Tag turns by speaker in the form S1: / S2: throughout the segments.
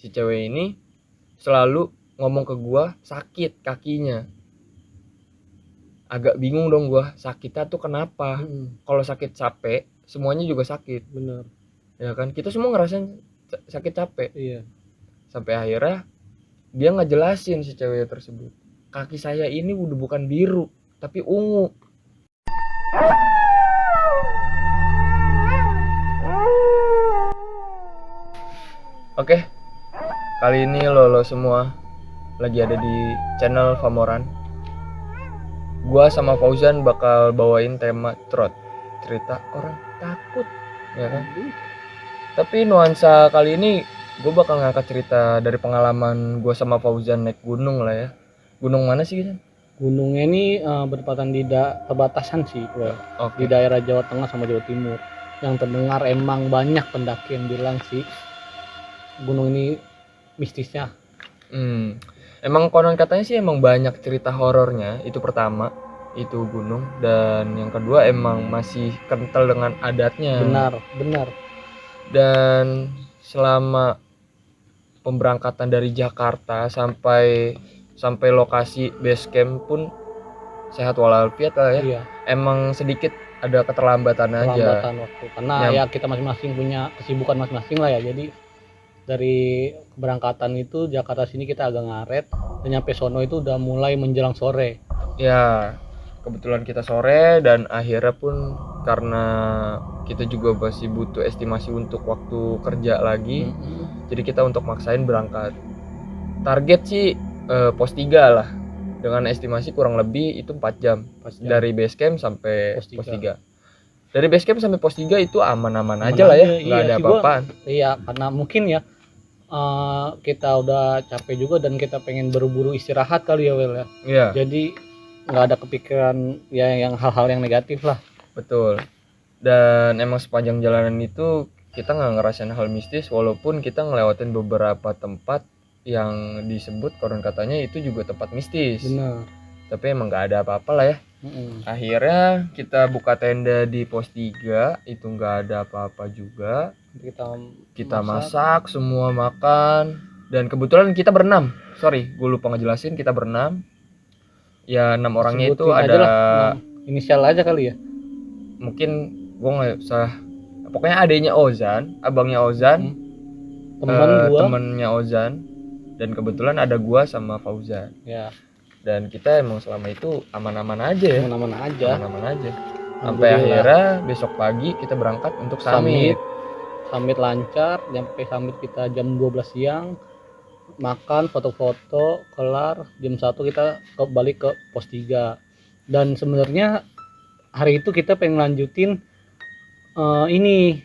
S1: si cewek ini selalu ngomong ke gua sakit kakinya. Agak bingung dong gua, sakitnya tuh kenapa? Kalau sakit capek, semuanya juga sakit.
S2: Bener.
S1: Ya kan? Kita semua ngerasain sakit capek.
S2: Iya.
S1: Sampai akhirnya dia ngejelasin si cewek tersebut. Kaki saya ini udah bukan biru, tapi ungu. Oke, kali ini lo semua lagi ada di channel Famoran. Gua sama Fauzan bakal bawain tema Trot, cerita orang takut, ya kan? Tapi nuansa kali ini gue bakal ngangkat cerita dari pengalaman gue sama Fauzan naik gunung lah ya. Gunung mana sih gitu?
S2: Gunungnya ini bertepatan di perbatasan sih, Well. Di daerah Jawa Tengah sama Jawa Timur. Yang terdengar emang banyak pendaki yang bilang sih gunung ini mistisnya.
S1: Emang konon katanya sih emang banyak cerita horornya. Itu pertama, itu gunung. Dan yang kedua emang masih kental dengan adatnya.
S2: Benar.
S1: Dan selama pemberangkatan dari Jakarta sampai lokasi base camp pun sehat walafiat lah ya.
S2: Iya.
S1: Emang sedikit ada keterlambatan aja.
S2: Waktu. Karena ya kita masing-masing punya kesibukan masing-masing lah ya. Jadi dari keberangkatan itu Jakarta sini kita agak ngaret dan nyampe sono itu udah mulai menjelang sore.
S1: Ya, kebetulan kita sore dan akhirnya pun karena kita juga masih butuh estimasi untuk waktu kerja lagi. Jadi kita untuk maksain berangkat. Target sih pos 3 lah. Dengan estimasi kurang lebih itu 4 jam. Dari base camp sampai pos 3. Dari base camp sampai pos 3 itu aman-aman aja lah ya, nggak ada apa-apaan.
S2: Iya, karena mungkin ya kita udah capek juga dan kita pengen buru-buru istirahat kali ya, Wel ya.
S1: Iya.
S2: Jadi nggak ada kepikiran ya yang hal-hal yang negatif lah.
S1: Betul. Dan emang sepanjang jalanan itu kita nggak ngerasain hal mistis, walaupun kita ngelewatin beberapa tempat yang disebut konon katanya itu juga tempat mistis.
S2: Benar.
S1: Tapi emang nggak ada apa-apa lah ya. Akhirnya kita buka tenda di pos 3, itu nggak ada apa-apa juga. Kita masak, semua makan. Dan kebetulan kita berenam. Sorry, gue lupa ngejelasin, kita berenam. Ya 6 orangnya itu ada
S2: inisial aja kali ya.
S1: Mungkin gue nggak usah. Pokoknya adanya Ozan, abangnya Ozan, temennya Ozan, dan kebetulan ada gua sama Fauzan.
S2: Ya.
S1: Dan kita emang selama itu aman-aman aja ya.
S2: Aman-aman aja.
S1: Sampai akhirnya besok pagi kita berangkat untuk summit.
S2: Summit lancar, sampai summit kita jam 12 siang. Makan, foto-foto, kelar, jam 1 kita balik ke pos 3. Dan sebenarnya hari itu kita pengen lanjutin ini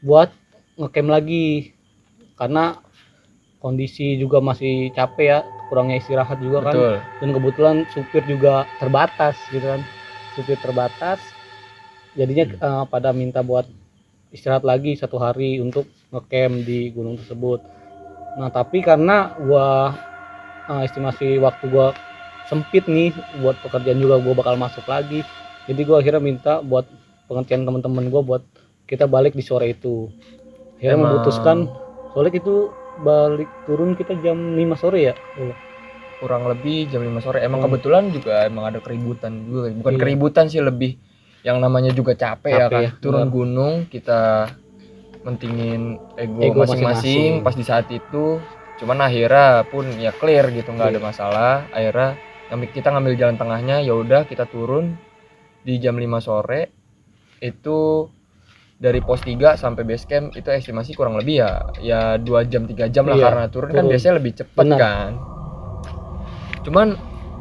S2: buat ngecamp lagi. Karena kondisi juga masih capek ya, kurangnya istirahat juga. Betul. Kan. Dan kebetulan supir juga terbatas gitu kan. Supir terbatas. Jadinya pada minta buat istirahat lagi 1 hari untuk ngecamp di gunung tersebut. Nah, tapi karena gua estimasi waktu gua sempit nih, buat pekerjaan juga gua bakal masuk lagi. Jadi gua akhirnya minta buat pengertian teman-teman gua buat kita balik di sore itu. Akhirnya memutuskan soalnya itu balik turun kita jam 5 sore ya.
S1: Kurang lebih jam 5 sore. Emang kebetulan juga emang ada keributan juga. Bukan keributan sih, lebih yang namanya juga capek ya kan. Turun gunung kita mentingin ego masing-masing pas di saat itu. Cuman akhirnya pun ya clear gitu, nggak ada masalah. Akhirnya kita ngambil jalan tengahnya, ya udah kita turun di jam 5 sore. Itu dari pos 3 sampai base camp itu estimasi kurang lebih ya 2 jam 3 jam lah. Karena turun kan biasanya lebih cepat kan. Cuman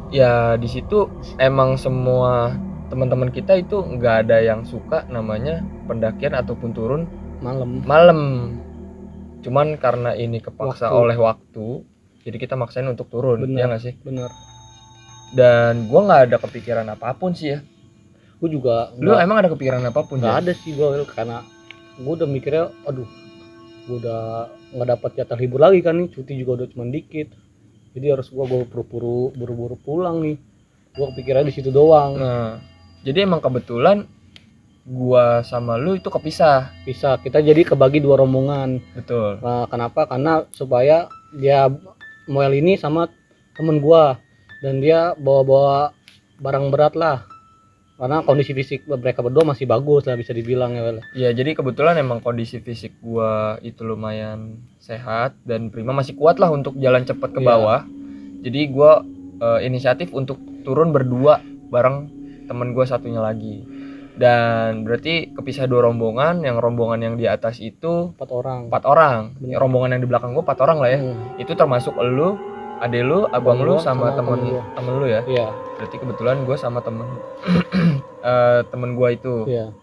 S1: ya di situ emang semua teman-teman kita itu nggak ada yang suka namanya pendakian ataupun turun malam. Cuman karena ini kepaksa oleh waktu, jadi kita maksain untuk turun. Ya nggak sih?
S2: Bener.
S1: Dan gue nggak ada kepikiran apapun sih ya.
S2: Gue juga.
S1: Lu emang ada kepikiran apapun?
S2: Nggak ada sih gue, karena gue udah mikirnya, aduh, gue udah nggak dapat jatah libur lagi kan nih, cuti juga udah cuma dikit. Jadi harus gue buru-buru pulang nih. Gue kepikirannya di situ doang.
S1: Nah, jadi emang kebetulan gua sama lu itu kepisah.
S2: Bisa kita jadi kebagi 2 rombongan.
S1: Betul.
S2: Nah, kenapa? Karena supaya dia Moel ini sama temen gua dan dia bawa barang berat lah. Karena kondisi fisik mereka berdua masih bagus lah bisa dibilang ya Wel.
S1: Iya, jadi kebetulan emang kondisi fisik gua itu lumayan sehat dan prima, masih kuat lah untuk jalan cepat ke bawah. Jadi gua inisiatif untuk turun berdua bareng temen gua satunya lagi. Dan berarti kepisah 2 rombongan, yang rombongan yang di atas itu
S2: 4 orang.
S1: 4 orang. Yang rombongan yang di belakang gua 4 orang lah ya. Itu termasuk elu, adek lu, abang lu sama temen lu ya.
S2: Iya.
S1: Berarti kebetulan gue sama temen temen gue itu.
S2: Iya.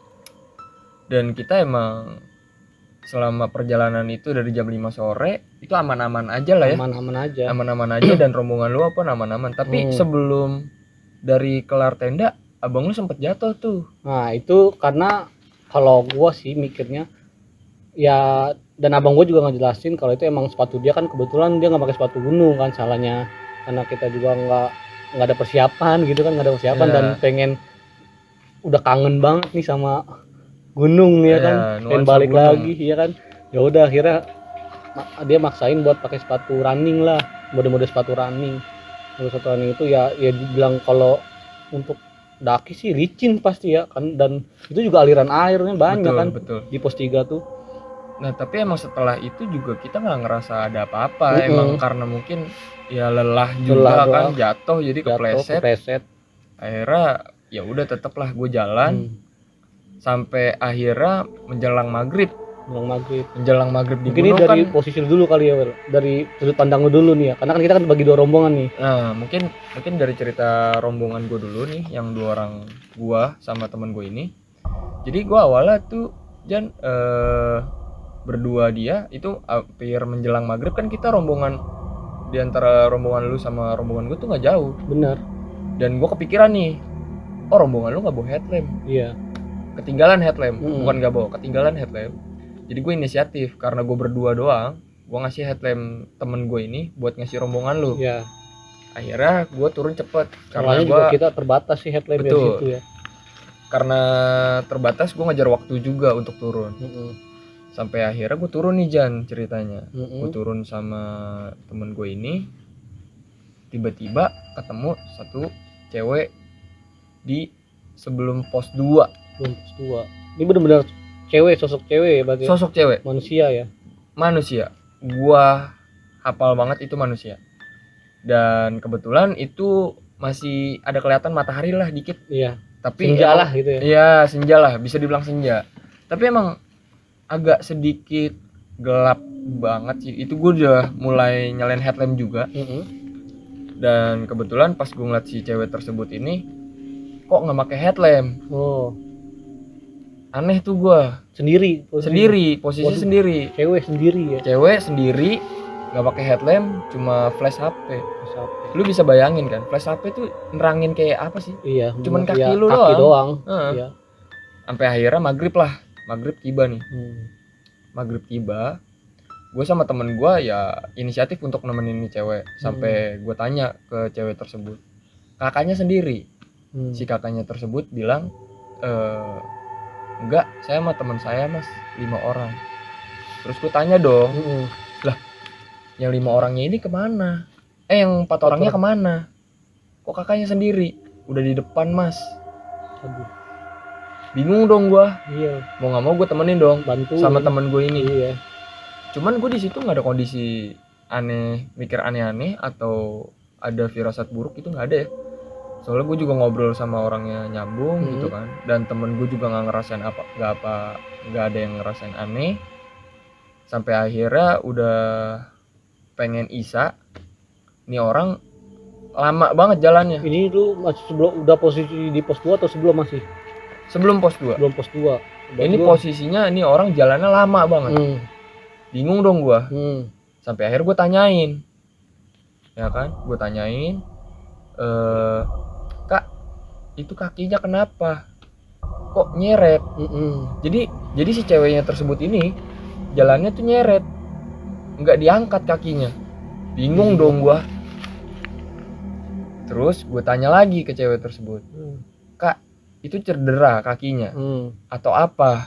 S1: Dan kita emang selama perjalanan itu dari jam 5 sore itu aman-aman aja lah ya. Aman-aman aja dan rombongan lu apa aman-aman. Tapi sebelum dari kelar tenda, abang lu sempet jatuh tuh.
S2: Nah, itu karena kalau gue sih mikirnya ya, dan abang gue juga ngejelasin kalau itu emang sepatu dia kan kebetulan dia nggak pakai sepatu gunung kan, salahnya karena kita juga nggak ada persiapan gitu kan, dan pengen udah kangen banget nih sama gunung ya kan, pengen balik gunung lagi ya kan. Ya udah akhirnya dia maksain buat pakai sepatu running lah, mode sepatu running. Terus sepatu running itu ya dibilang kalau untuk daki sih licin pasti ya kan, dan itu juga aliran airnya banyak betul. Di pos 3 tuh.
S1: Nah tapi emang setelah itu juga kita nggak ngerasa ada apa-apa. Emang karena mungkin ya lelah juga kan, jatuh jadi kepleset. Akhirnya ya udah tetaplah gue jalan sampai akhirnya menjelang maghrib di
S2: mungkin gunung ini dari kan, posisi dulu kali ya Wel, dari sudut pandang lu dulu nih ya, karena kan kita kan bagi 2 rombongan nih.
S1: Nah mungkin dari cerita rombongan gue dulu nih, yang 2 orang gue sama temen gue ini. Jadi gue awalnya tuh berdua dia itu hampir menjelang maghrib kan, kita rombongan di antara rombongan lu sama rombongan gue tuh nggak jauh.
S2: Benar.
S1: Dan gue kepikiran nih, oh rombongan lu nggak bawa headlamp.
S2: Iya.
S1: Ketinggalan headlamp, bukan nggak bawa, ketinggalan headlamp. Jadi gue inisiatif karena gue berdua doang, gue ngasih headlamp temen gue ini buat ngasih rombongan lu.
S2: Iya.
S1: Akhirnya gue turun cepet
S2: karena juga kita terbatas sih headlamp di situ ya.
S1: Karena terbatas gue ngejar waktu juga untuk turun. Sampai akhirnya gue turun nih Jan ceritanya. Gue turun sama temen gue ini, tiba-tiba ketemu satu cewek di sebelum pos 2.
S2: Ini benar-benar cewek, sosok cewek ya berarti.
S1: Sosok cewek.
S2: Manusia ya.
S1: Manusia. Gua hafal banget itu manusia. Dan kebetulan itu masih ada kelihatan matahari lah dikit.
S2: Iya.
S1: Tapi
S2: senja lah gitu ya.
S1: Iya, senja lah, bisa dibilang senja. Tapi emang agak sedikit gelap banget sih. Itu gue udah mulai nyalain headlamp juga. Dan kebetulan pas gue ngeliat si cewek tersebut ini kok nggak pakai headlamp. Aneh tuh gue. Posisi sendiri.
S2: Cewek sendiri ya.
S1: Cewek sendiri nggak pakai headlamp, cuma flash HP. Lu bisa bayangin kan, flash HP tuh nerangin kayak apa sih?
S2: Iya.
S1: Cuman kaki lu doang. Iya. Sampai akhirnya maghrib tiba nih. Maghrib tiba, gue sama temen gue ya inisiatif untuk nemenin nih cewek. Sampai gue tanya ke cewek tersebut, kakaknya sendiri. Si kakaknya tersebut bilang, enggak, saya sama teman saya mas, 5 orang. Terus gue tanya dong, lah yang 5 orangnya ini kemana? Yang 4 orangnya kemana? Kok kakaknya sendiri? Udah di depan mas.
S2: Aduh.
S1: Bingung dong gua.
S2: Iya.
S1: Mau nggak mau gue temenin dong,
S2: bantu
S1: sama temen gue ini.
S2: Iya.
S1: Cuman gue di situ nggak ada kondisi aneh, mikir aneh-aneh atau ada firasat buruk, itu nggak ada ya. Soalnya gue juga ngobrol sama orangnya nyambung gitu kan. Dan temen gue juga nggak ngerasain nggak ada yang ngerasain aneh. Sampai akhirnya udah pengen isya, nih orang lama banget jalannya.
S2: Ini tuh masih sebelum udah posisi di pos 2 atau sebelum masih?
S1: Sebelum pos 2.
S2: Belum pos 2.
S1: Ini posisinya ini orang jalannya lama banget. Bingung dong gua. Sampai akhir gue tanyain. Ya kan? Gue tanyain, "Kak, itu kakinya kenapa? Kok nyeret?" Jadi si ceweknya tersebut ini jalannya tuh nyeret. Enggak diangkat kakinya. Bingung dong gua. Terus gue tanya lagi ke cewek tersebut, "Kak, itu cedera kakinya atau apa.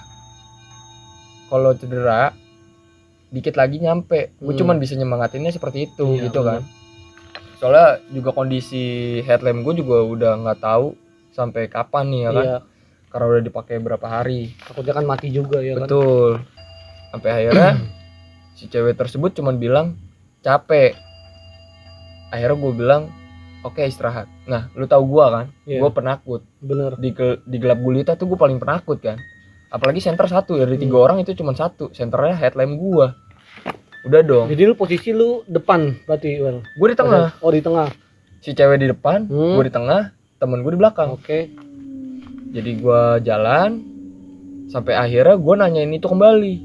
S1: Kalau cedera dikit lagi nyampe, gue cuman bisa nyemangatinnya seperti itu gitu kan. Soalnya juga kondisi headlamp gue juga udah nggak tahu sampai kapan nih ya kan. Karena udah dipakai berapa hari.
S2: Takutnya kan mati juga ya kan.
S1: Betul. Sampai akhirnya si cewek tersebut cuman bilang capek. Akhirnya gue bilang oke, istirahat. Nah, lu tahu gue kan, gue penakut.
S2: Bener.
S1: Di gelap gulita tuh gue paling penakut kan. Apalagi senter satu, dari 3 orang itu cuma satu, senternya headlamp gue. Udah dong.
S2: Jadi lu posisi lu depan berarti, Wel?
S1: Gue di tengah.
S2: Oh, di tengah.
S1: Si cewek di depan, gue di tengah, temen gue di belakang.
S2: Oke.
S1: Jadi gue jalan sampai akhirnya gue nanyain itu kembali.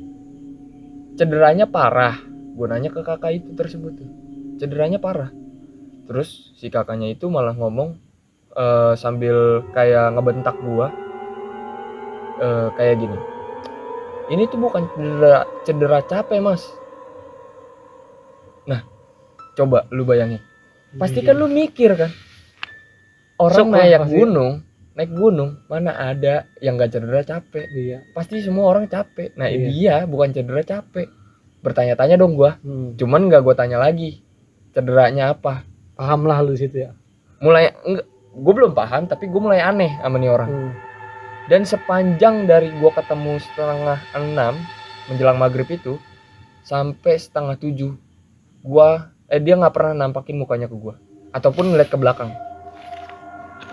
S1: Cederanya parah. Gue nanya ke kakak itu tersebut tuh. Cederanya parah. Terus si kakaknya itu malah ngomong sambil kayak ngebentak gue. Kayak gini. Ini tuh bukan cedera capek, Mas. Nah, coba lu bayangin. Pasti kan lu mikir kan. Orang naik gunung, mana ada yang gak cedera capek.
S2: Iya.
S1: Pasti semua orang capek. Nah, dia bukan cedera capek. Bertanya-tanya dong gua. Cuman gak gua tanya lagi. Cederanya apa?
S2: Paham lah lu situ ya.
S1: Gue belum paham, tapi gue mulai aneh sama nih orang. Dan sepanjang dari gue ketemu 5:30 menjelang maghrib itu sampai 6:30 dia nggak pernah nampakin mukanya ke gue ataupun ngeliat ke belakang.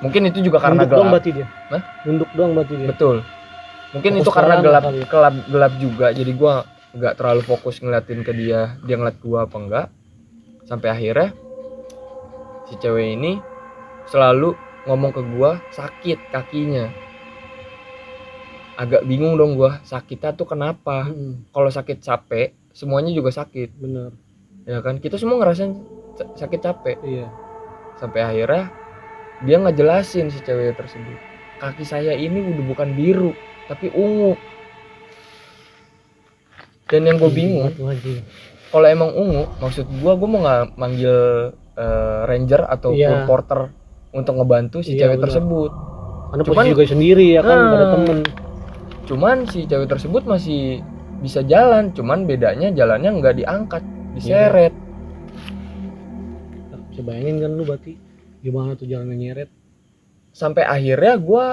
S1: Mungkin itu juga karena
S2: nunduk
S1: gelap.
S2: Doang berarti dia. Hah? Nunduk doang berarti dia.
S1: Betul. Mungkin fokus itu karena gelap juga, jadi gue nggak terlalu fokus ngeliatin ke dia ngeliat gue apa enggak. Sampai akhirnya si cewek ini selalu ngomong ke gue sakit kakinya. Agak bingung dong gue, sakitnya tuh kenapa? Kalau sakit capek, semuanya juga sakit.
S2: Bener.
S1: Ya kan, kita semua ngerasain sakit capek.
S2: Iya.
S1: Sampai akhirnya dia ngejelasin si cewek tersebut, kaki saya ini udah bukan biru, tapi ungu. Dan yang gue bingung, kalau emang ungu, maksud gue mau nggak manggil ranger atau porter untuk ngebantu si cewek tersebut.
S2: Karena posisi juga sendiri ya kan, ada temen.
S1: Cuman si cewek tersebut masih bisa jalan, cuman bedanya jalannya nggak diangkat, diseret.
S2: Bisa bayangin kan lu berarti gimana tuh jalannya nyeret.
S1: Sampai akhirnya gue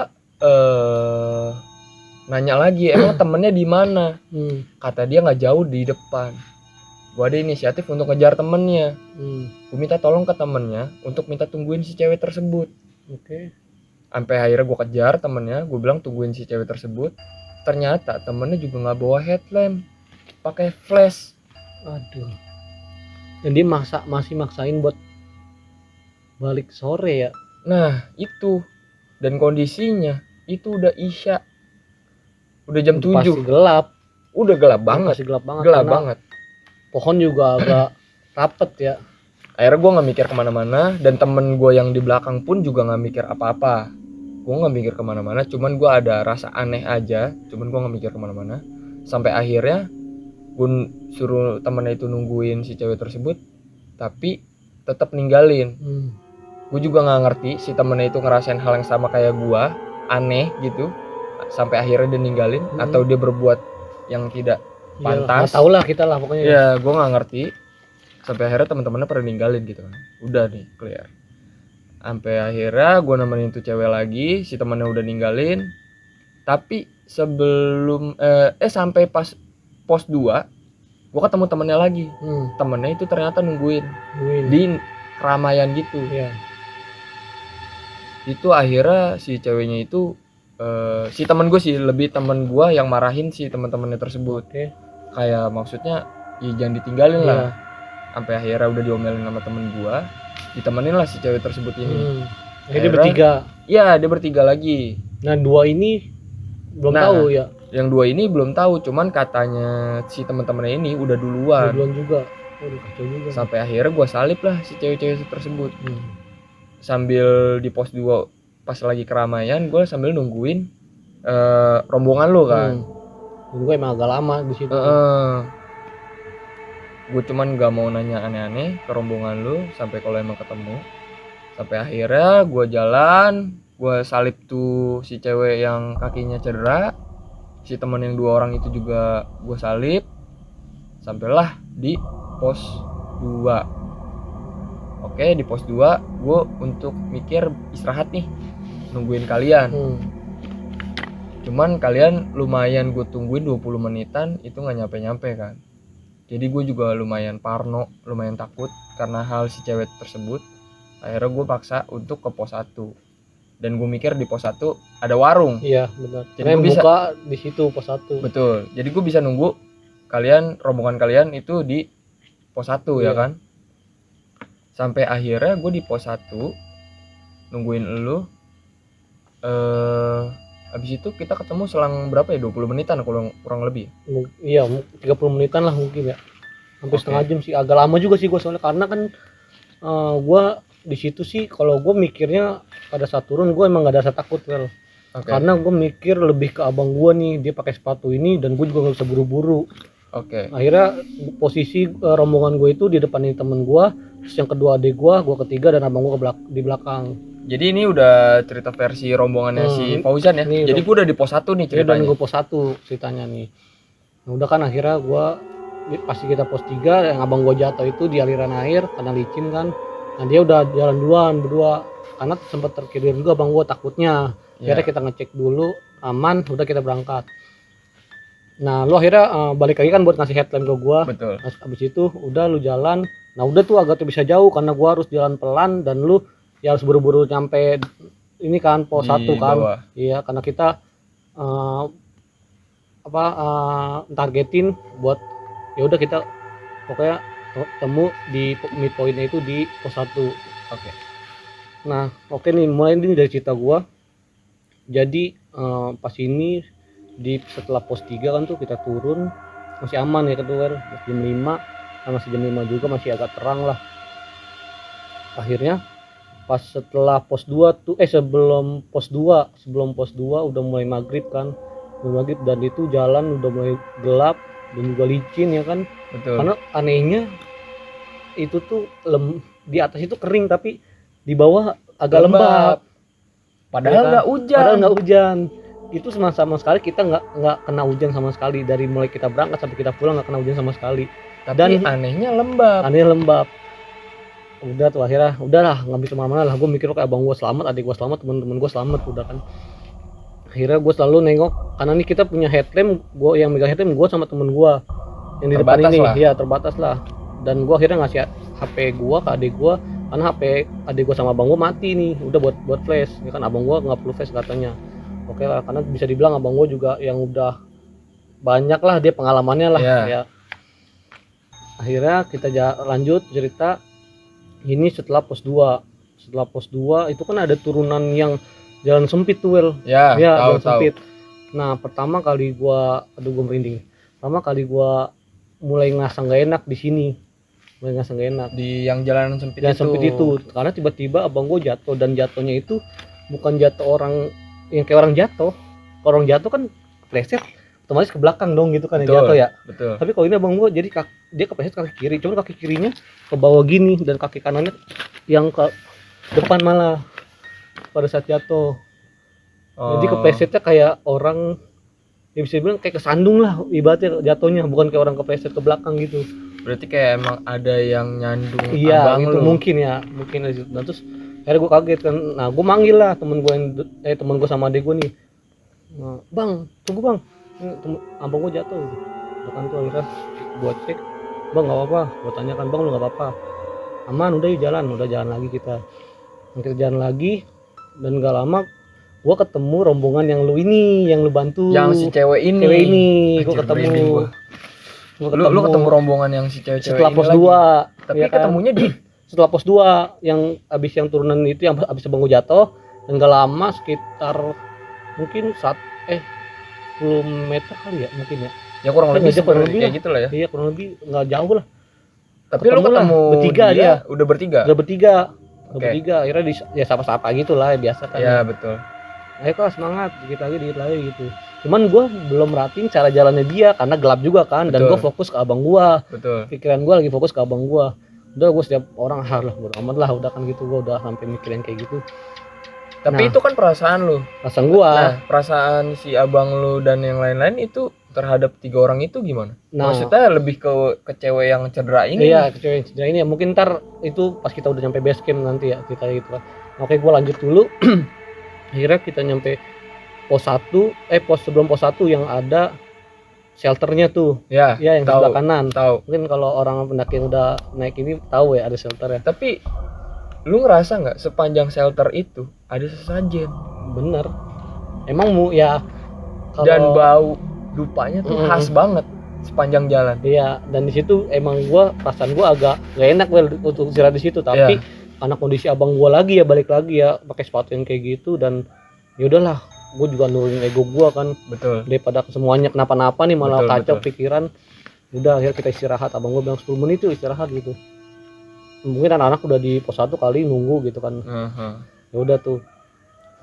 S1: nanya lagi, emang temennya di mana? Kata dia nggak jauh di depan. Gue ada inisiatif untuk ngejar temennya. Gue minta tolong ke temennya untuk minta tungguin si cewek tersebut.
S2: Oke.
S1: Sampai akhirnya gue kejar temennya, gue bilang tungguin si cewek tersebut. Ternyata temennya juga nggak bawa headlamp, pakai flash.
S2: Aduh. Dan dia masih maksain buat balik sore ya.
S1: Nah itu, dan kondisinya itu udah isya, udah jam 7.
S2: Pasti gelap.
S1: Udah gelap banget.
S2: Pasti gelap banget.
S1: Gelap banget.
S2: Pohon juga agak rapet ya.
S1: Akhirnya gue nggak mikir kemana-mana, dan temen gue yang di belakang pun juga nggak mikir apa-apa. Gue nggak mikir kemana-mana, cuman gue ada rasa aneh aja, cuman gue nggak mikir kemana-mana. Sampai akhirnya gue suruh temennya itu nungguin si cewek tersebut, tapi tetap ninggalin. Gue juga nggak ngerti si temennya itu ngerasain hal yang sama kayak gue, aneh gitu. Sampai akhirnya dia ninggalin atau dia berbuat yang tidak pantas.
S2: Nggak tahu lah kita lah pokoknya.
S1: Ya gue nggak ngerti. Sampai akhirnya teman-temannya pada ninggalin gitu kan. Udah nih clear. Sampai akhirnya gue nemenin tuh cewek lagi, si temannya udah ninggalin. Tapi sebelum sampai pas pos 2, gue ketemu temennya lagi. Temennya itu ternyata nungguin di keramaian gitu. Itu akhirnya si ceweknya itu si temen gue sih, lebih temen gue yang marahin si teman-temannya tersebut. Kayak maksudnya ya jangan ditinggalin lah. Sampai akhirnya udah diomelin sama temen gue, ditemenin lah si cewek tersebut ini.
S2: Dia bertiga.
S1: Iya, dia bertiga lagi.
S2: Nah 2 ini belum tahu ya.
S1: Yang 2 ini belum tahu, cuman katanya si teman-temannya ini udah duluan
S2: juga. Udah kacau juga.
S1: Sampai akhirnya gue salip lah si cewek-cewek tersebut. Sambil di pos 2 pas lagi keramaian, gue sambil nungguin rombongan lo kan.
S2: Gue emang agak lama di situ.
S1: Gue cuman gak mau nanya aneh-aneh ke rombongan lu sampai kalau emang ketemu. Sampai akhirnya gue jalan gue salib tuh si cewek yang kakinya cedera, si temen yang 2 orang itu juga gue salib. Sampailah di pos 2. Oke, di pos 2 gue untuk mikir istirahat nih, nungguin kalian. Cuman kalian lumayan gue tungguin 20 menitan, itu gak nyampe-nyampe kan. Jadi gue juga lumayan parno, lumayan takut karena hal si cewek tersebut. Akhirnya gue paksa untuk ke pos 1. Dan gue mikir di pos 1 ada warung.
S2: Iya benar.
S1: Jadi gue bisa
S2: buka di situ pos 1.
S1: Betul. Jadi gue bisa nunggu kalian, rombongan kalian itu di pos 1 ya kan. Sampai akhirnya gue di pos 1 nungguin elu. Habis itu kita ketemu selang berapa ya, 20 menitan kurang lebih.
S2: Iya 30 menitan lah mungkin ya, hampir setengah jam sih. Agak lama juga sih gue soalnya, karena kan gue di situ sih kalau gue mikirnya pada saat turun gue emang gak ada rasa takut kan. Karena gue mikir lebih ke abang gue nih, dia pakai sepatu ini dan gue juga gak bisa buru-buru. Akhirnya posisi rombongan gue itu di depan ini temen gue, terus yang kedua adik gue ketiga, dan abang gue di belakang.
S1: Jadi ini udah cerita versi rombongannya si Fauzan ya. Jadi gue udah di pos 1 nih ceritanya.
S2: Udah gue pos 1 ceritanya nih. Nah udah kan akhirnya gue pasti kita pos 3, yang abang gue jatuh itu di aliran air karena licin kan. Nah dia udah jalan duluan berdua karena sempat terkilir juga abang gue takutnya. Akhirnya kita ngecek dulu aman, udah kita berangkat. Nah lu akhirnya balik lagi kan buat ngasih headlamp ke gue.
S1: Betul.
S2: Abis itu udah lu jalan. Nah udah tuh agak bisa jauh karena gue harus jalan pelan dan lu ya harus buru-buru nyampe ini kan pos 1 kan bawah. Iya karena kita targetin buat ya udah kita pokoknya temu di midpointnya itu di pos 1. Nah oke nih, mulai ini dari cerita gua. Jadi pas ini setelah pos 3 kan tuh kita turun masih aman ya ketuwer, jam 5 masih jam 5 juga, masih agak terang lah. Akhirnya pas setelah pos 2 tuh sebelum pos 2 udah mulai maghrib kan, dan itu jalan udah mulai gelap dan juga licin ya kan. Betul. Karena anehnya itu tuh di atas itu kering tapi di bawah agak lembab.
S1: Padahal nggak hujan.
S2: Itu sama sekali kita nggak kena hujan sama sekali, dari mulai kita berangkat sampai kita pulang nggak kena hujan sama sekali.
S1: Tapi anehnya lembab. Udah tuh akhirnya udahlah nggak bisa kemana-mana lah. Gue mikir kayak abang gue selamat, adik gue selamat, temen-temen gue selamat udah kan. Akhirnya gue selalu nengok karena nih kita punya headlamp, gue yang megang headlamp gue sama temen gue yang di depan ini ya terbatas lah. Dan gue akhirnya ngasih HP gue ke adik gue karena HP adik gue sama abang gue mati nih, udah buat flash ya kan. Abang gue nggak perlu flash katanya. Oke lah, karena bisa dibilang abang gue juga yang udah banyak lah dia pengalamannya lah ya. Akhirnya kita lanjut cerita. Ini setelah pos 2 itu kan ada turunan yang jalan sempit tuh Wel. Jalan sempit. Nah pertama kali gue merinding. Pertama kali gue mulai ngerasa nggak enak di sini, di yang jalanan sempit
S2: itu. Karena tiba-tiba abang gue jatuh, dan jatuhnya itu bukan jatuh orang yang kayak orang jatuh. Orang jatuh kan kepleset otomatis ke belakang dong gitu kan. Betul, yang jatuh ya. Betul. Tapi kalau ini abang gue jadi dia kepleset kaki kiri, cuman kaki kirinya ke bawah gini dan kaki kanannya yang ke depan malah pada saat jatuh. Jadi keplesetnya kayak orang ya bisa bilang kayak kesandung lah ibaratnya jatuhnya, bukan kayak orang kepleset ke belakang gitu.
S1: Berarti kayak emang ada yang nyandung
S2: abang gitu, mungkin. Nah terus akhirnya gue kaget kan. Nah gue manggil lah temen gue sama adik gue nih. Nah, bang tunggu bang, abang gue jatuh gitu. Kan tuh akhirnya gue cek, bang nggak apa-apa. Gue tanyakan, bang lu nggak apa-apa? Aman, udah jalan lagi kita jalan lagi. Dan gak lama gue ketemu rombongan yang lu bantu,
S1: yang si cewek ini.
S2: Gue ketemu.
S1: Lu ketemu rombongan yang si cewek
S2: setelah pos 2.
S1: Tapi ya ketemunya di
S2: setelah pos 2 yang abis yang turunan itu, yang abis abang gue jatuh. Dan gak lama sekitar mungkin 10 meter kali ya mungkin ya.
S1: Ya kurang lebih kayak gitu lah ya.
S2: Iya kurang lebih, nggak jauh lah.
S1: Tapi lu ketemu
S2: bertiga dia.
S1: Udah bertiga.
S2: Akhirnya ya sapa-sapa gitu lah biasa kan.
S1: Iya betul.
S2: Ayo kok semangat, dikit lagi gitu. Cuman gue belum merhatiin cara jalannya dia karena gelap juga kan. Dan gue fokus ke abang gue.
S1: Betul.
S2: Pikiran gue lagi fokus ke abang gue. Udah gue setiap orang bodo amat lah udah kan gitu, gue udah sampai mikirin kayak gitu.
S1: Tapi itu kan perasaan lu.
S2: Perasaan gua.
S1: Nah, perasaan si abang lu dan yang lain-lain itu terhadap 3 orang itu gimana?
S2: Nah,
S1: maksudnya lebih ke cewek yang cedera ini.
S2: Iya, ke cewek yang cedera ini ya. Mungkin ntar itu pas kita udah nyampe base camp nanti ya kita gitu kan. Oke, gua lanjut dulu. Akhirnya kita nyampe pos 1, pos sebelum pos 1 yang ada shelternya tuh.
S1: Ya,
S2: yang
S1: tahu,
S2: sebelah kanan.
S1: Tahu.
S2: Mungkin kalau orang pendaki yang udah naik ini tahu ya ada shelter ya.
S1: Tapi lu ngerasa nggak sepanjang shelter itu ada sesajen?
S2: Bener. Emang ya
S1: kalau... Dan bau dupanya tuh khas banget sepanjang jalan.
S2: Iya, dan di situ emang perasaan gua agak gak enak untuk istirahat di situ, tapi karena kondisi abang gua lagi ya balik lagi ya pakai sepatu yang kayak gitu, dan ya udahlah, gua juga nurunin ego gua kan.
S1: Betul.
S2: Daripada semuanya kenapa-napa nih malah kacau pikiran. Udah akhirnya kita istirahat, abang gua bilang 10 menit tuh istirahat gitu. Mungkin anak-anak udah di pos 1 kali nunggu gitu kan. Ya udah tuh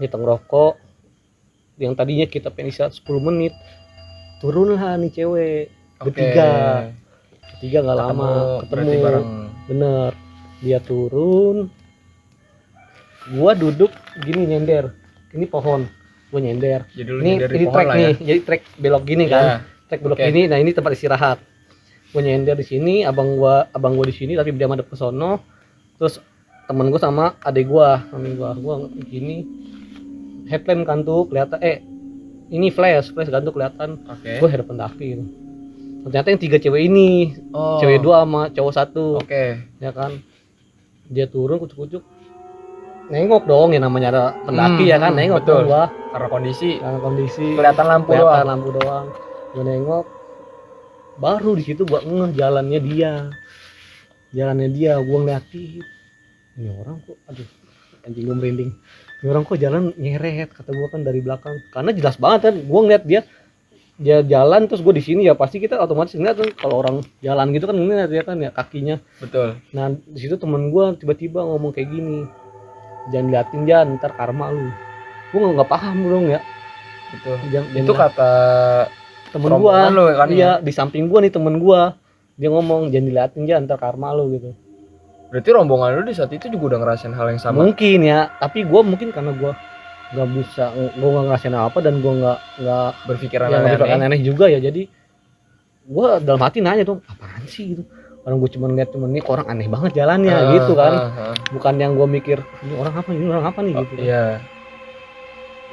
S2: kita ngerokok, yang tadinya kita pengen istirahat 10 menit turunlah nih cewek ketiga nggak lama ketemu. Bener, dia turun, gua duduk gini nyender, ini pohon, gua nyender. Ini trek nih ya. Jadi trek belok gini kan, trek belok gini. Nah ini tempat istirahat, gua nyender di sini, abang gua di sini tapi dia madep ke sono. Terus temen gua sama adek gua gini, headlamp kan tuh kelihatan, ini flash kan tuh kelihatan. Gue ada pendaki gitu. Ternyata yang 3 cewek ini, cewek 2 sama cowok 1. Ya kan, dia turun kucuk-kucuk, nengok dong, ya namanya ada pendaki ya kan, nengok dong gua.
S1: Karena kondisi
S2: kelihatan lampu doang. Gua nengok, baru di situ gua ngeh jalannya dia. Gua ngeliatin, ini orang kok, aduh anjing gua merinding. Ini orang kok jalan nyeret, kata gua kan dari belakang. Karena jelas banget kan, gua ngeliat dia jalan, terus gua di sini ya pasti kita otomatis ngeliat kan, kalau orang jalan gitu kan ngeliat dia kan ya kakinya.
S1: Betul.
S2: Nah di situ temen gua tiba-tiba ngomong kayak gini, jangan liatin ntar karma lu. Gua nggak paham dong ya.
S1: Betul. Itu kata
S2: temen gua kan, iya ya? Di samping gua nih temen gua, dia ngomong jangan diliatin ntar karma lu gitu.
S1: Berarti rombongan lu di saat itu juga udah ngerasain hal yang sama?
S2: Mungkin ya, tapi gue mungkin karena gue nggak ngerasain apa, dan gue nggak
S1: berpikiran
S2: aneh juga ya, jadi gue dalam hati nanya tuh apaan sih gitu. Orang gue cuma lihat ini orang aneh banget jalannya gitu kan. Bukan yang gue mikir ini orang apa nih gitu.
S1: Iya.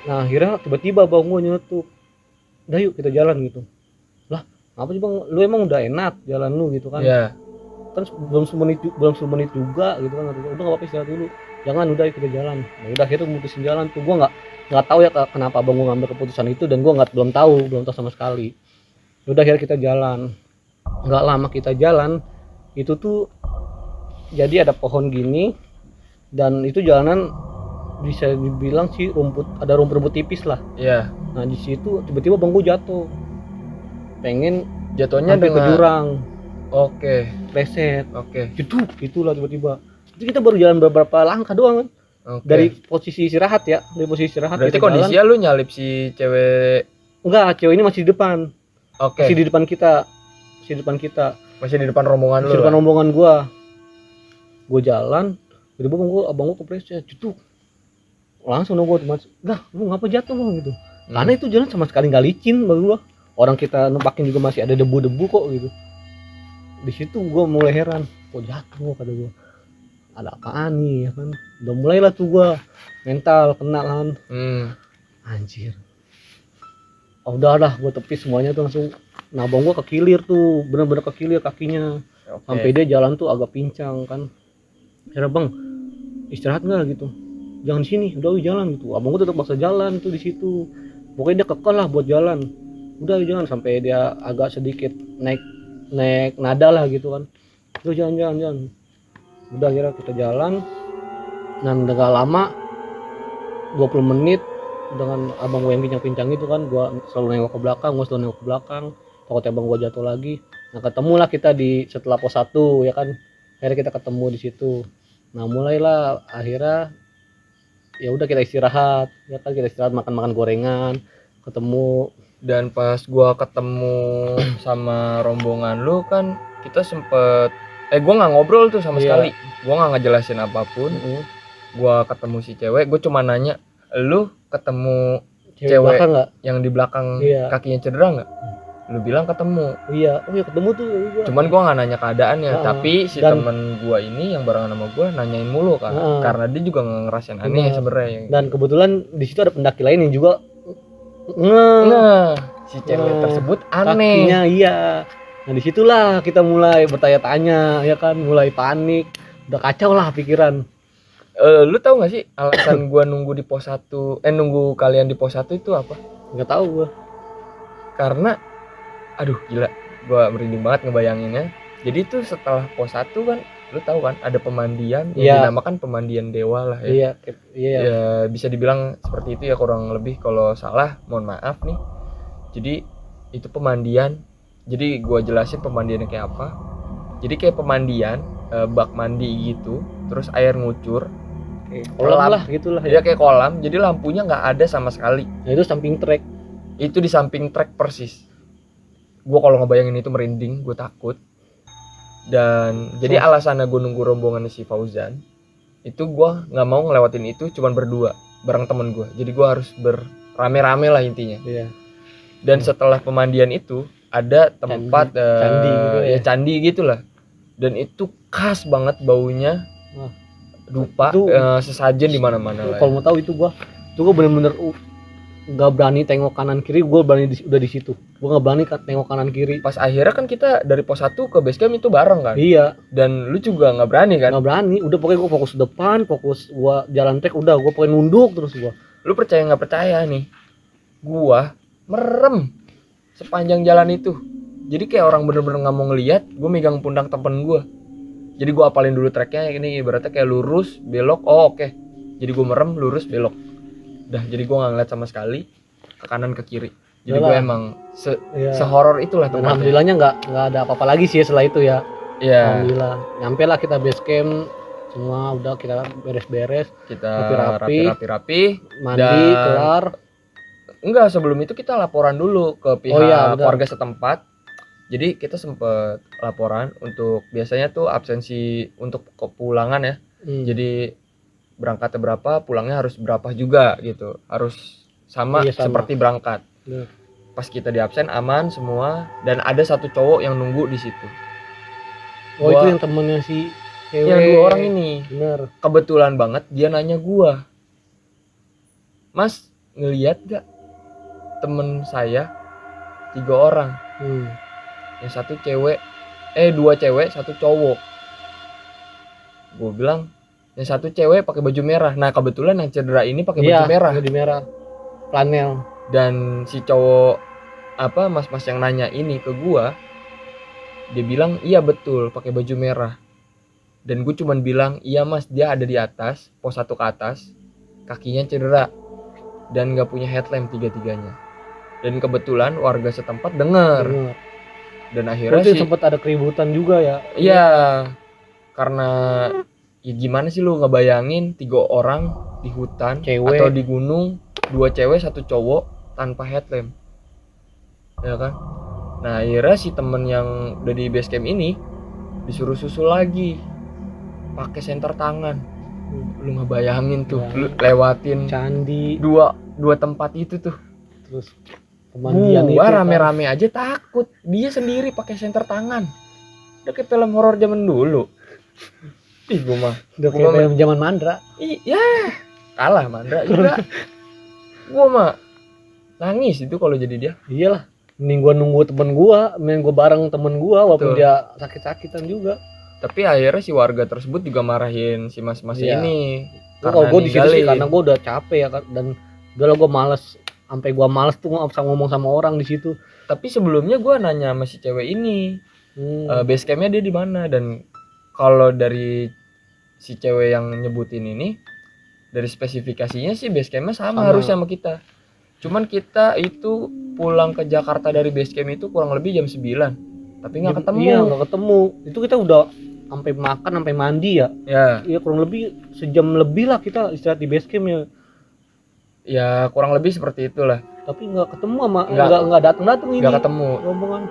S2: Nah akhirnya tiba-tiba bang gue nyeletuk, udah yuk kita jalan gitu. Lah apa sih bang, lu emang udah enak jalan lu gitu kan.
S1: Iya.
S2: Kan belum 10 menit juga gitu kan, udah nggak apa-apa istirahat dulu, jangan, udah kita jalan. Nah, udah akhirnya mutusin jalan tuh. Gue nggak tahu ya kenapa abang gue ngambil keputusan itu, dan gue belum tahu sama sekali. Udah akhirnya kita jalan, nggak lama kita jalan itu tuh jadi ada pohon gini, dan itu jalanan bisa dibilang sih ada rumput tipis lah.
S1: Iya.
S2: Nah di situ tiba-tiba bang gue jatuh, pengen
S1: jatuhnya
S2: ke jurang.
S1: Preset.
S2: Gitulah tiba-tiba. Itu kita baru jalan beberapa langkah doang kan. Dari posisi istirahat ya,
S1: Berarti kondisinya lu nyalip si cewek?
S2: Enggak, cewek ini masih di depan. Masih di depan kita.
S1: Masih di depan rombongan lu?
S2: Di depan rombongan gua. Gua jalan, tiba-tiba abang gua kepreset, cetuk. Langsung dong gua, "Lah, lu ngapa jatuh lu?" gitu. Karena itu jalan sama sekali enggak licin bagi gua. Orang kita nempakin juga masih ada debu-debu kok gitu. Di situ gue mulai heran, kok jatuh, kata gue, ada apaan nih ya kan. Udah mulailah tuh gue mental kena kan. Anjir, udahlah gue tepis semuanya tuh langsung. Nah abang gue kekilir tuh, bener-bener kekilir kakinya. Sampai dia jalan tuh agak pincang kan. Akhirnya bang istirahat nggak gitu, jangan sini, udah jalan gitu. Abang gue tetap maksa jalan tuh di situ. Pokoknya dia kekeh lah buat jalan. Udah jalan sampai dia agak sedikit naik nada lah gitu kan. Udah jalan. Udah akhirnya kita jalan, dan gak lama 20 menit dengan abang gue yang pincang-pincang itu kan, gue selalu nengok ke belakang, takutnya abang gue jatuh lagi. Nah ketemulah kita setelah pos 1 ya kan, akhirnya kita ketemu di situ. Nah mulailah akhirnya ya udah kita istirahat ya kan, makan gorengan, ketemu.
S1: Dan pas gua ketemu sama rombongan lu kan, kita sempet gua nggak ngobrol tuh sama sekali. Gua nggak ngejelasin apapun. Gua ketemu si cewek, gua cuma nanya, lu ketemu
S2: Cewek
S1: cewek
S2: belakang nggak?
S1: yang di belakang
S2: Iya.
S1: kakinya cedera nggak? Lu bilang ketemu.
S2: Iya, oh ya ketemu tuh gua.
S1: Cuman gua nggak nanya keadaannya,
S2: Heeh.
S1: tapi si
S2: Dan-
S1: temen gua ini yang barengan sama gua nanyain mulu kan,
S2: Heeh.
S1: karena dia juga ngerasain aneh
S2: Benar.
S1: sebenarnya.
S2: Dan kebetulan di situ ada pendaki lain yang juga
S1: Nah, si cewek
S2: Nah,
S1: tersebut aneh.
S2: kakinya iya. Nah disitulah kita mulai bertanya-tanya, ya kan, mulai panik, udah kacau lah pikiran.
S1: Lu tahu nggak sih alasan gua nunggu di pos 1, nunggu kalian di pos 1 itu apa?
S2: Nggak tahu gua.
S1: Karena aduh gila, gua merinding banget ngebayanginnya. Jadi itu setelah pos 1 kan, lu tahu kan ada pemandian yang
S2: Iya.
S1: dinamakan pemandian dewa lah ya.
S2: Iya, iya.
S1: Ya bisa dibilang seperti itu ya, kurang lebih. Kalau salah mohon maaf nih. Jadi itu pemandian. Jadi gua jelasin pemandiannya kayak apa. Jadi kayak pemandian, bak mandi gitu, terus air ngucur.
S2: Kolam
S1: Kolam.
S2: lah gitulah
S1: Dia
S2: ya.
S1: kayak kolam, jadi lampunya nggak ada sama sekali.
S2: Nah itu samping trek.
S1: Itu di samping trek persis. Gue kalau ngebayangin itu merinding, gue takut. Dan jadi alasannya gue nunggu rombongan si Fauzan itu gue nggak mau ngelewatin itu cuman berdua bareng temen gue. Jadi gue harus berame-rame lah intinya.
S2: Iya.
S1: Dan setelah pemandian itu ada tempat
S2: Candi gitu ya.
S1: ya candi gitulah. Dan itu khas banget baunya.
S2: Wah.
S1: Dupa,
S2: Itu-
S1: sesajen di mana-mana lah.
S2: Kalau mau tahu itu gua bener-bener nggak berani tengok kanan kiri. Gua berani udah di situ. Gua nggak berani tengok kanan kiri.
S1: Pas akhirnya kan kita dari pos 1 ke base camp itu bareng kan.
S2: Iya,
S1: Dan lu juga nggak berani kan.
S2: nggak berani. Udah pokoknya gua fokus depan, fokus gua jalan trek. Udah gua pokoknya nunduk terus gua.
S1: Lu percaya nggak percaya nih, gua merem sepanjang jalan itu. Jadi kayak orang bener-bener nggak mau ngeliat. Gua megang pundak temen gua. Jadi gua apalin dulu treknya, ini ibaratnya kayak lurus belok. Oh oke. Jadi gua merem lurus belok. Dah, jadi gua nggak ngeliat sama sekali ke kanan ke kiri. Jadi gua
S2: Yalah.
S1: emang
S2: Iya.
S1: sehoror itulah
S2: Dan
S1: tempatnya.
S2: alhamdulillahnya nggak ada apa-apa lagi sih setelah itu ya.
S1: Iya.
S2: Alhamdulillah. Nyampe lah kita base camp. Semua udah kita beres-beres,
S1: Kita
S2: Rapi-rapi.
S1: rapi-rapi.
S2: mandi,
S1: Dan-
S2: kelar.
S1: Enggak, sebelum itu kita laporan dulu ke pihak
S2: Oh iya, benar.
S1: warga setempat. Jadi kita sempet laporan untuk biasanya tuh absensi untuk kepulangan ya. Jadi berangkatnya berapa, pulangnya harus berapa juga gitu. Harus sama,
S2: Iya, sama.
S1: seperti berangkat.
S2: Benar.
S1: Pas kita di absen aman semua dan ada satu cowok yang nunggu di situ.
S2: Oh
S1: Gua-
S2: itu yang temennya si cewek.
S1: Yang 2 orang ini.
S2: Bener.
S1: Kebetulan banget dia nanya gua, "Mas, ngeliat gak temen saya 3 orang? Yang satu cewek, 2 cewek, 1 cowok." Gue bilang, yang satu cewek pakai baju merah. Nah kebetulan yang cedera ini pakai baju merah.
S2: Baju merah. Flanel.
S1: Dan si cowok mas-mas yang nanya ini ke gua, dia bilang iya betul pakai baju merah. Dan gue cuman bilang iya mas, dia ada di atas, pos 1 ke atas, kakinya cedera dan nggak punya headlamp 3-tiganya. Dan kebetulan warga setempat dengar.
S2: Bener.
S1: Dan akhirnya
S2: Berarti
S1: sih
S2: sempat ada keributan juga ya.
S1: iya, karena ya gimana sih lu ngebayangin 3 orang di hutan
S2: Cewek.
S1: atau di gunung, 2 cewek 1 cowok tanpa headlamp, ya kan? Nah akhirnya si temen yang udah di base camp ini disuruh susul lagi pakai senter tangan. Lu ngebayangin tuh,
S2: Ya.
S1: lu lewatin
S2: Candi.
S1: dua tempat itu tuh.
S2: Terus pemandian itu.
S1: Gua
S2: kan.
S1: rame-rame aja takut. Dia sendiri pakai senter tangan. Udah kayak film horor zaman dulu. Ih, gua mah.
S2: Udah
S1: Gua
S2: kayak film zaman Mandra.
S1: Iya. Kalah Mandra juga. Gua mah nangis itu kalau jadi dia.
S2: Iyalah. Mending gua nunggu temen gua, mending gua bareng temen gua walaupun
S1: Betul.
S2: dia sakit-sakitan juga.
S1: Tapi akhirnya si warga tersebut juga marahin si mas-mas
S2: Iya.
S1: ini.
S2: Kalau gua di situ sih
S1: ninggalin.
S2: karena gua udah capek ya kan, dan udah lah gua males, sampai gua males tuh ngomong sama orang di situ.
S1: Tapi sebelumnya gua nanya sama si cewek ini, base campnya dia di mana, dan kalau dari si cewek yang nyebutin ini, dari spesifikasinya sih base campnya sama harusnya sama kita. Cuman kita itu pulang ke Jakarta dari base camp itu kurang lebih jam 9. Tapi nggak ketemu.
S2: Iya, nggak ketemu. Itu kita udah sampai makan, sampai mandi ya.
S1: Ya,
S2: Iya, kurang lebih sejam lebih lah kita istirahat di base camp ya.
S1: ya kurang lebih seperti itulah.
S2: Tapi nggak ketemu sama
S1: Nggak.
S2: nggak datang ini.
S1: Nggak ketemu.
S2: Rombongan.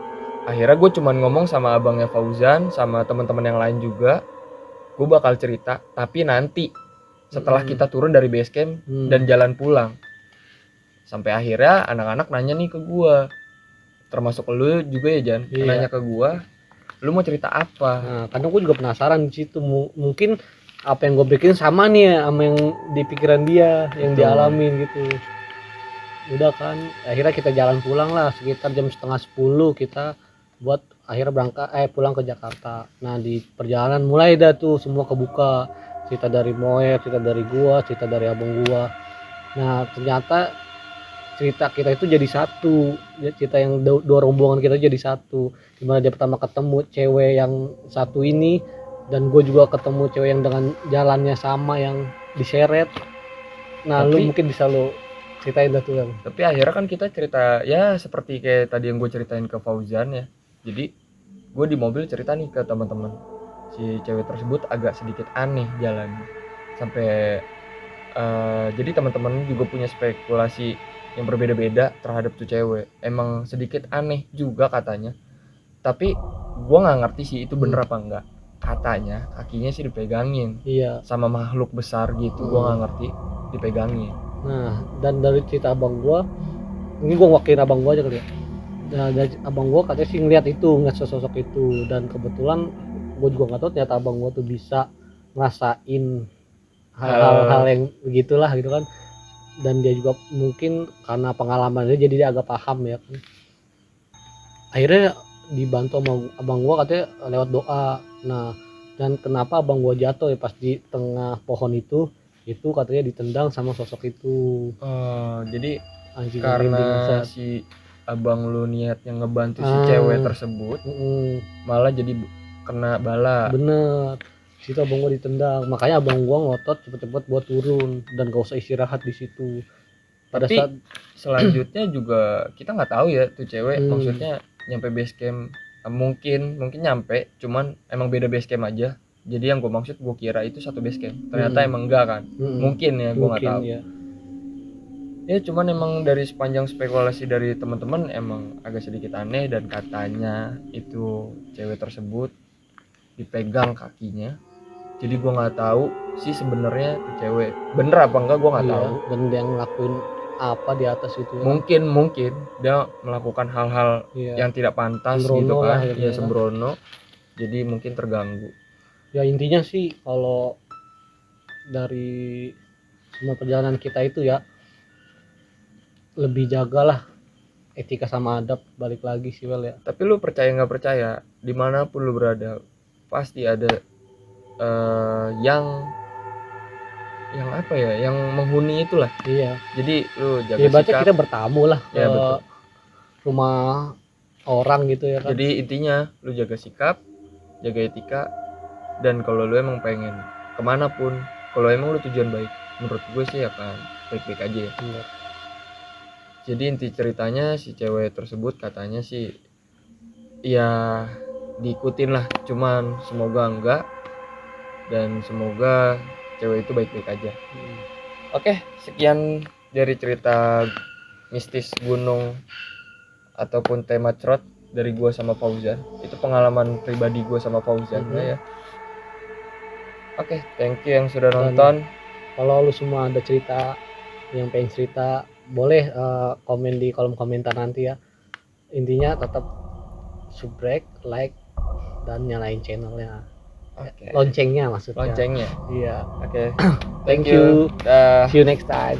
S1: Akhirnya gue cuman ngomong sama abangnya Fauzan sama teman-teman yang lain juga, gue bakal cerita tapi nanti setelah kita turun dari base camp dan jalan pulang. Sampai akhirnya anak-anak nanya nih ke gua, termasuk lu juga ya Jan, nanya ke gua, lu mau cerita apa?
S2: Nah, kadang gua juga penasaran di situ, mungkin apa yang gue bikin sama nih ya sama yang di pikiran dia, yang dialamin gitu. Udah kan, akhirnya kita jalan pulang lah sekitar jam 9:30 kita buat akhirnya berangkat pulang ke Jakarta. Nah di perjalanan mulai dah tuh semua kebuka, cerita dari Moe, cerita dari gua, cerita dari abang gua. Nah ternyata cerita kita itu jadi satu, cerita yang dua rombongan kita jadi satu, dimana dia pertama ketemu cewek yang satu ini dan gue juga ketemu cewek yang dengan jalannya sama yang diseret. Nah tapi, lu mungkin bisa lo ceritain dah tuh kan.
S1: Tapi akhirnya kan kita cerita ya seperti kayak tadi yang gue ceritain ke Fauzan ya. Jadi gue di mobil cerita nih ke teman-teman, si cewek tersebut agak sedikit aneh jalannya sampai jadi teman-teman juga punya spekulasi yang berbeda-beda terhadap tuh cewek. Emang sedikit aneh juga katanya, tapi gue nggak ngerti sih itu bener apa enggak. Katanya kakinya sih dipegangin sama makhluk besar gitu. Gue nggak ngerti dipegangin.
S2: Nah dan dari cerita abang gue, ini gue wakilin abang gue aja kali ya. Nah dari abang gue katanya sih ngeliat sosok itu, dan kebetulan gue juga nggak tahu ternyata abang gue tuh bisa ngerasain hal-hal yang begitulah gitu kan. Dan dia juga mungkin karena pengalamannya jadi dia agak paham ya kan. Akhirnya dibantu sama abang gua katanya lewat doa. Nah dan kenapa abang gua jatuh ya pas di tengah pohon itu katanya ditendang sama sosok itu.
S1: Jadi karena si abang lu niatnya ngebantu si cewek tersebut, malah jadi kena bala.
S2: Bener, situ abang gua ditendang, makanya abang gua ngotot cepet-cepet buat turun dan gak usah istirahat di situ.
S1: Pada saat selanjutnya juga kita nggak tahu ya tuh cewek maksudnya nyampe base camp, mungkin nyampe, cuman emang beda base camp aja. Jadi yang gue maksud, gue kira itu satu base camp, ternyata emang enggak kan. Mungkin ya, gue nggak tahu ya. Cuman emang dari sepanjang spekulasi dari teman-teman emang agak sedikit aneh, dan katanya itu cewek tersebut dipegang kakinya. Jadi gue nggak tahu sih sebenarnya tuh cewek bener apa enggak, gue nggak tahu.
S2: Dan dia ngelakuin apa di atas itu ya?
S1: Mungkin dia melakukan hal-hal yang tidak pantas sembrono gitu kan ya, sembrono. Jadi mungkin terganggu
S2: ya. Intinya sih kalau dari semua perjalanan kita itu ya, lebih jagalah etika sama adab, balik lagi sih Wel ya.
S1: Tapi lu percaya nggak percaya, dimanapun lu berada pasti ada yang apa ya, yang menghuni itulah. Jadi lu jaga sikap.
S2: Kita bertamu lah ke rumah orang gitu ya kan.
S1: Jadi intinya lu jaga sikap, jaga etika, dan kalau lu emang pengen kemanapun, kalau emang lu tujuan baik, menurut gue sih akan baik-baik aja ya. Jadi inti ceritanya si cewek tersebut katanya sih ya diikutin lah, cuman semoga enggak, dan semoga cewek itu baik-baik aja. Oke, sekian dari cerita mistis gunung ataupun tema cerot dari gue sama Fauzan. Itu pengalaman pribadi gue sama Fauzan ya. Oke, thank you yang sudah nonton.
S2: Kalau lu semua ada cerita yang pengen cerita, boleh komen di kolom komentar nanti ya. Intinya tetap subscribe, like, dan nyalain channelnya. Loncengnya maksudnya.
S1: Loncengnya.
S2: Iya.
S1: Oke.
S2: Thank you.
S1: See
S2: you next time.